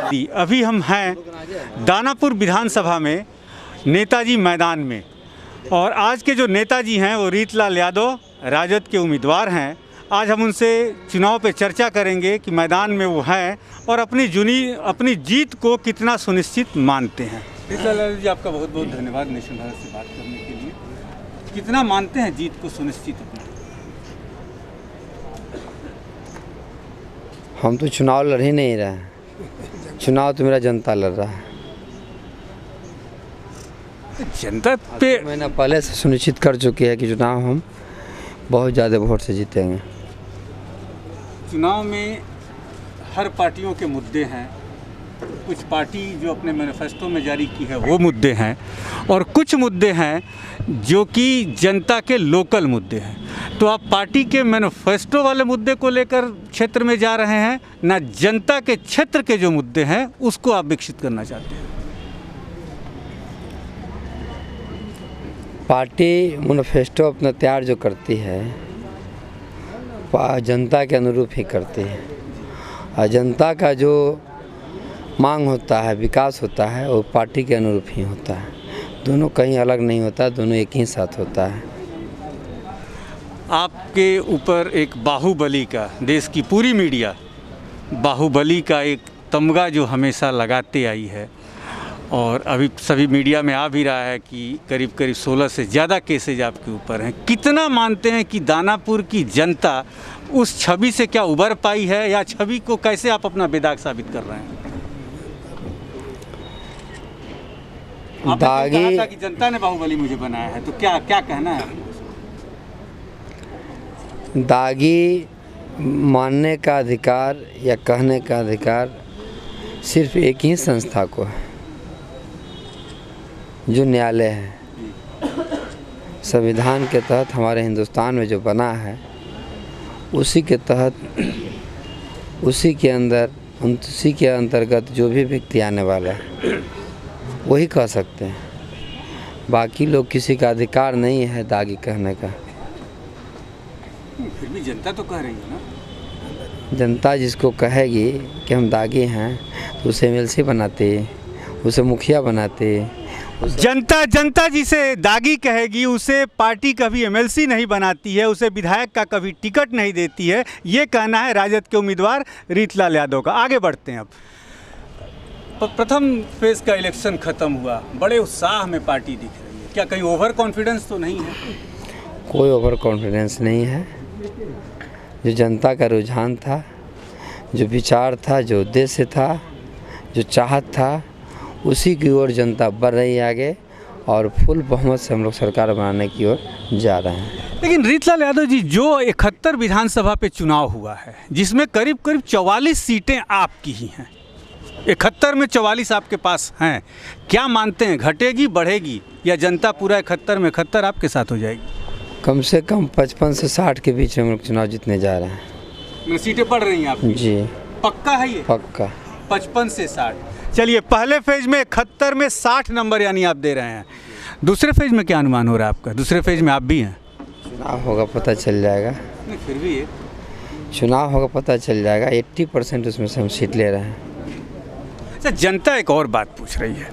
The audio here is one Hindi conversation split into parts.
अभी हम हैं दानापुर विधानसभा में नेताजी मैदान में, और आज के जो नेताजी हैं वो रीतलाल यादव राजद के उम्मीदवार हैं। आज हम उनसे चुनाव पे चर्चा करेंगे कि मैदान में वो हैं और अपनी जीत को कितना सुनिश्चित मानते हैं। रीतलाल यादव जी, आपका बहुत बहुत धन्यवाद नेशन भारत से बात करने के लिए। कितना मानते हैं जीत को सुनिश्चित अपना? हम तो चुनाव लड़ ही नहीं रहे हैं, चुनाव तो मेरा जनता लड़ रहा है। जनता पे मैंने पहले से सुनिश्चित कर चुकी है कि चुनाव हम बहुत ज़्यादा वोट से जीतेंगे। चुनाव में हर पार्टियों के मुद्दे हैं। कुछ पार्टी जो अपने मैनिफेस्टो में जारी की है वो मुद्दे हैं, और कुछ मुद्दे हैं जो कि जनता के लोकल मुद्दे हैं। तो आप पार्टी के मैनिफेस्टो वाले मुद्दे को लेकर क्षेत्र में जा रहे हैं, ना जनता के क्षेत्र के जो मुद्दे हैं उसको आप विकसित करना चाहते हैं? पार्टी मैनिफेस्टो अपना तैयार जो करती है जनता के अनुरूप ही करती है, और जनता का जो मांग होता है, विकास होता है, वो पार्टी के अनुरूप ही होता है। दोनों कहीं अलग नहीं होता, दोनों एक ही साथ होता है। आपके ऊपर एक बाहुबली का, देश की पूरी मीडिया बाहुबली का एक तमगा जो हमेशा लगाते आई है, और अभी सभी मीडिया में आ भी रहा है कि करीब 16 से ज़्यादा केसेज आपके ऊपर हैं। कितना मानते हैं कि दानापुर की जनता उस छवि से क्या उबर पाई है, या छवि को कैसे आप अपना बेदाग साबित कर रहे हैं? आपने कहा था कि जनता ने बाहुबली मुझे बनाया है, तो क्या कहना है? दागी मानने का अधिकार या कहने का अधिकार सिर्फ एक ही संस्था को है, जो न्यायालय है। संविधान के तहत हमारे हिंदुस्तान में जो बना है उसी के तहत, उसी के अंतर्गत जो भी व्यक्ति आने वाला है वही कह सकते हैं। बाकी लोग किसी का अधिकार नहीं है दागी कहने का। फिर भी जनता तो कह रही है ना। जनता जिसको कहेगी कि हम दागी हैं तो उसे एमएलसी बनाते, उसे मुखिया बनाते। जनता जिसे दागी कहेगी उसे पार्टी कभी एमएलसी नहीं बनाती है, उसे विधायक का कभी टिकट नहीं देती है। ये कहना है राजद के उम्मीदवार रीतलाल यादव का। आगे बढ़ते हैं। अब प्रथम फेज का इलेक्शन खत्म हुआ, बड़े उत्साह में पार्टी दिख रही है। क्या कहीं ओवर कॉन्फिडेंस तो नहीं है? कोई ओवर कॉन्फिडेंस नहीं है। जो जनता का रुझान था, जो विचार था, जो उद्देश्य था, जो चाहत था, उसी की ओर जनता बढ़ रही है आगे, और फुल बहुमत से हम लोग सरकार बनाने की ओर जा रहे हैं। लेकिन रीतलाल यादव जी, जो 71 विधानसभा पे चुनाव हुआ है, जिसमें करीब 44 सीटें आपकी ही हैं, 71 में 44 आपके पास हैं, क्या मानते हैं घटेगी बढ़ेगी, या जनता पूरा 71 में 71 आपके साथ हो जाएगी? कम से कम 55 से 60 के बीच में हम लोग चुनाव जीतने जा रहे हैं। सीटें बढ़ रही हैं आपकी? जी, पक्का है ये? पक्का। 55 से 60। चलिए, पहले फेज में 71 में 60 नंबर यानी आप दे रहे हैं। दूसरे फेज में क्या अनुमान हो रहा है आपका? दूसरे फेज में आप भी हैं? चुनाव होगा पता चल जाएगा। नहीं, फिर भी ये चुनाव होगा पता चल जाएगा। 80% उसमें से हम सीट ले रहे हैं। अच्छा, जनता एक और बात पूछ रही है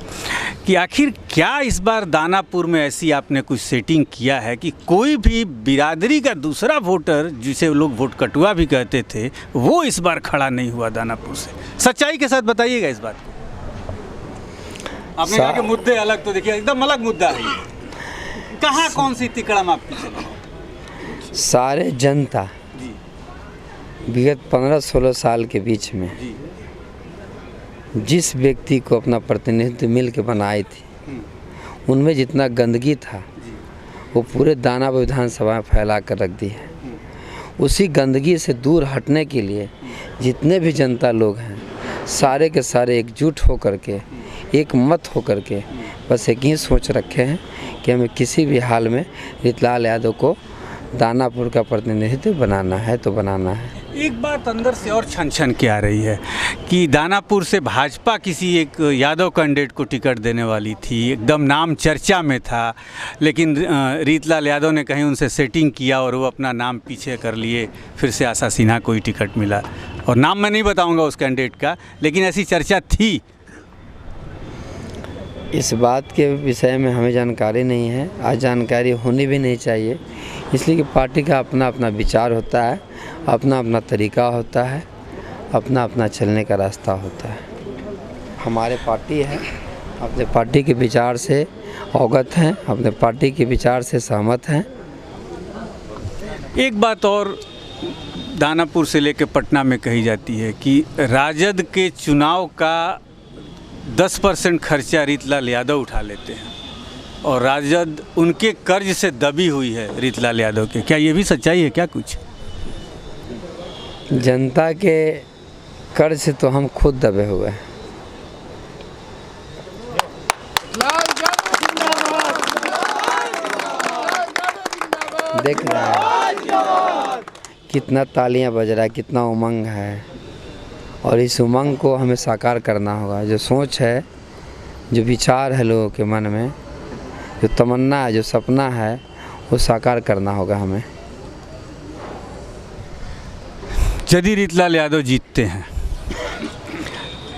कि आखिर क्या इस बार दानापुर में ऐसी आपने कुछ सेटिंग किया है कि कोई भी बिरादरी का दूसरा वोटर, जिसे लोग वोट कटुआ भी कहते थे, वो इस बार खड़ा नहीं हुआ दानापुर से? सच्चाई के साथ बताइएगा इस बात को। आपने कहा कि मुद्दे अलग, तो देखिए एकदम अलग मुद्दा है। कहाँ कौन सी तिकड़म आपकी चली? सारे जनता विगत 15-16 साल के बीच में जिस व्यक्ति को अपना प्रतिनिधित्व मिल के बनाई थी, उनमें जितना गंदगी था वो पूरे दानापुर विधानसभा में फैला कर रख दी है। उसी गंदगी से दूर हटने के लिए जितने भी जनता लोग हैं, सारे के सारे एकजुट होकर के, एक मत होकर के, बस एक ही सोच रखे हैं कि हमें किसी भी हाल में रीतलाल यादव को दानापुर का प्रतिनिधित्व बनाना है तो बनाना है। एक बात अंदर से और छन छन के आ रही है कि दानापुर से भाजपा किसी एक यादव कैंडिडेट को टिकट देने वाली थी, एकदम नाम चर्चा में था, लेकिन रीतलाल यादव ने कहीं उनसे सेटिंग किया और वो अपना नाम पीछे कर लिए, फिर से आशा सिन्हा को ही टिकट मिला। और नाम मैं नहीं बताऊंगा उस कैंडिडेट का, लेकिन ऐसी चर्चा थी। इस बात के विषय में हमें जानकारी नहीं है, आज जानकारी होनी भी नहीं चाहिए, इसलिए कि पार्टी का अपना अपना विचार होता है, अपना अपना तरीका होता है, अपना अपना चलने का रास्ता होता है। हमारे पार्टी है, अपने पार्टी के विचार से अवगत हैं, अपने पार्टी के विचार से सहमत हैं। एक बात और दानापुर से लेकर पटना में कही जाती है कि राजद के चुनाव का 10% खर्चा रीतलाल यादव उठा लेते हैं और राजद उनके कर्ज से दबी हुई है रीतलाल यादव के। क्या ये भी सच्चाई है क्या कुछ? जनता के कर्ज से तो हम खुद दबे हुए हैं। देख रहे हैं कितना तालियां बज रहा है, कितना उमंग है, और इस उमंग को हमें साकार करना होगा। जो सोच है, जो विचार है लोगों के मन में, जो तमन्ना है, जो सपना है, वो साकार करना होगा हमें। यदि रीतलाल यादव जीतते हैं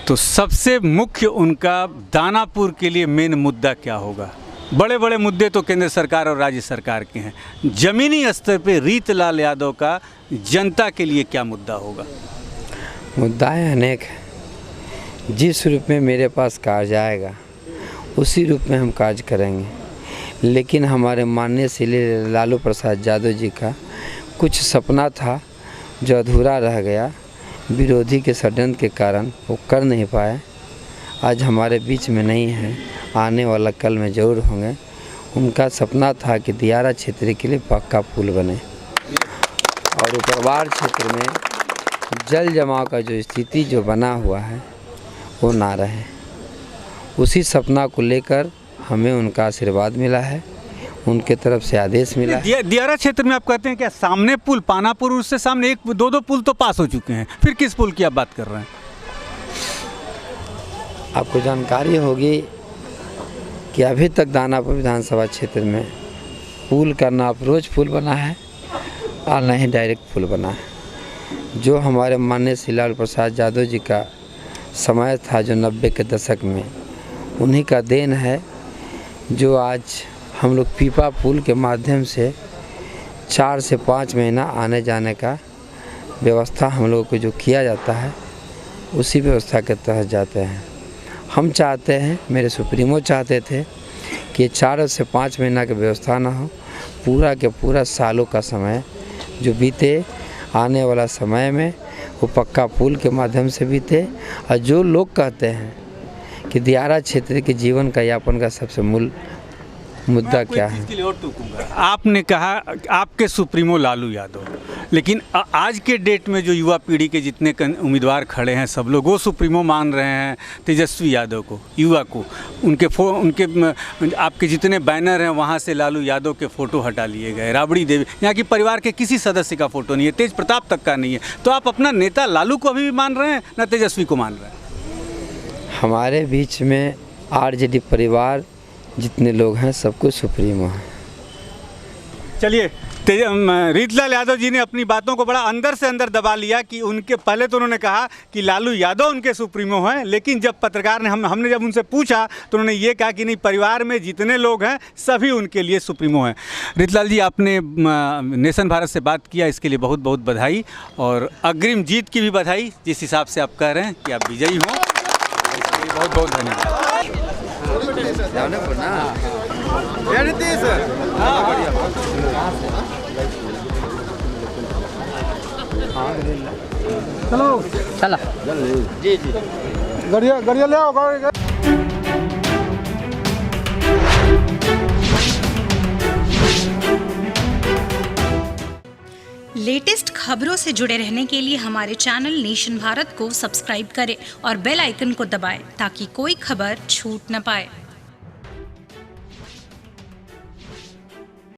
तो सबसे मुख्य उनका दानापुर के लिए मेन मुद्दा क्या होगा? बड़े बड़े मुद्दे तो केंद्र सरकार और राज्य सरकार के हैं, ज़मीनी स्तर पे रीतलाल यादव का जनता के लिए क्या मुद्दा होगा? मुद्दाएं अनेक हैं। जिस रूप में मेरे पास कार्य आएगा उसी रूप में हम कार्य करेंगे, लेकिन हमारे माननीय श्री लालू प्रसाद यादव जी का कुछ सपना था जो अधूरा रह गया, विरोधी के षड्यंत्र के कारण वो कर नहीं पाए। आज हमारे बीच में नहीं है, आने वाला कल में ज़रूर होंगे। उनका सपना था कि दियारा क्षेत्र के लिए पक्का पुल बने और ऊपरवार क्षेत्र में जल जमाव का जो स्थिति जो बना हुआ है वो ना रहे। उसी सपना को लेकर हमें उनका आशीर्वाद मिला है, उनके तरफ से आदेश मिला है। दियारा क्षेत्र में आप कहते हैं क्या सामने पुल पानापुर, उससे सामने एक दो पुल तो पास हो चुके हैं, फिर किस पुल की आप बात कर रहे हैं? आपको जानकारी होगी कि अभी तक दानापुर विधानसभा क्षेत्र में पुल का ना अप्रोच पुल बना है और न ही डायरेक्ट पुल बना है। जो हमारे माननीय श्री लालू प्रसाद यादव जी का समय था, जो 90 के दशक में, उन्हीं का देन है जो आज हम लोग पीपा पुल के माध्यम से 4 से 5 महीना आने जाने का व्यवस्था हम लोगों को जो किया जाता है, उसी व्यवस्था के तहत जाते हैं। हम चाहते हैं, मेरे सुप्रीमो चाहते थे कि 4 से 5 महीना की व्यवस्था ना हो, पूरा के पूरा सालों का समय जो बीते, आने वाला समय में वो पक्का पुल के माध्यम से बीते। और जो लोग कहते हैं कि दियारा क्षेत्र के जीवन का यापन का सबसे मूल मुद्दा क्या है? आपने कहा आपके सुप्रीमो लालू यादव, लेकिन आज के डेट में जो युवा पीढ़ी के जितने उम्मीदवार खड़े हैं सब लोग वो सुप्रीमो मान रहे हैं तेजस्वी यादव को, युवा को। उनके आपके जितने बैनर हैं वहाँ से लालू यादव के फ़ोटो हटा लिए गए, राबड़ी देवी, यहाँ की परिवार के किसी सदस्य का फ़ोटो नहीं है, तेज प्रताप तक का नहीं है। तो आप अपना नेता लालू को अभी भी मान रहे हैं ना तेजस्वी को मान रहे हैं? हमारे बीच में आरजेडी परिवार जितने लोग हैं सबको सुप्रीमो है। चलिए, रीतलाल यादव जी ने अपनी बातों को बड़ा अंदर से अंदर दबा लिया कि उनके पहले तो उन्होंने कहा कि लालू यादव उनके सुप्रीमो हैं, लेकिन जब पत्रकार ने हमने जब उनसे पूछा तो उन्होंने ये कहा कि नहीं, परिवार में जितने लोग हैं सभी उनके लिए सुप्रीमो हैं। रीतलाल जी, आपने नेशन भारत से बात किया, इसके लिए बहुत बहुत बधाई, और अग्रिम जीत की भी बधाई। जिस हिसाब से आप कह रहे हैं कि आप विजयी हों, इसके लिए बहुत बहुत धन्यवाद। चलो चला जी जी गड़िया ले आओ गाड़ी। लेटेस्ट खबरों से जुड़े रहने के लिए हमारे चैनल नेशन भारत को सब्सक्राइब करें और बेल आइकन को दबाएं ताकि कोई खबर छूट न पाए।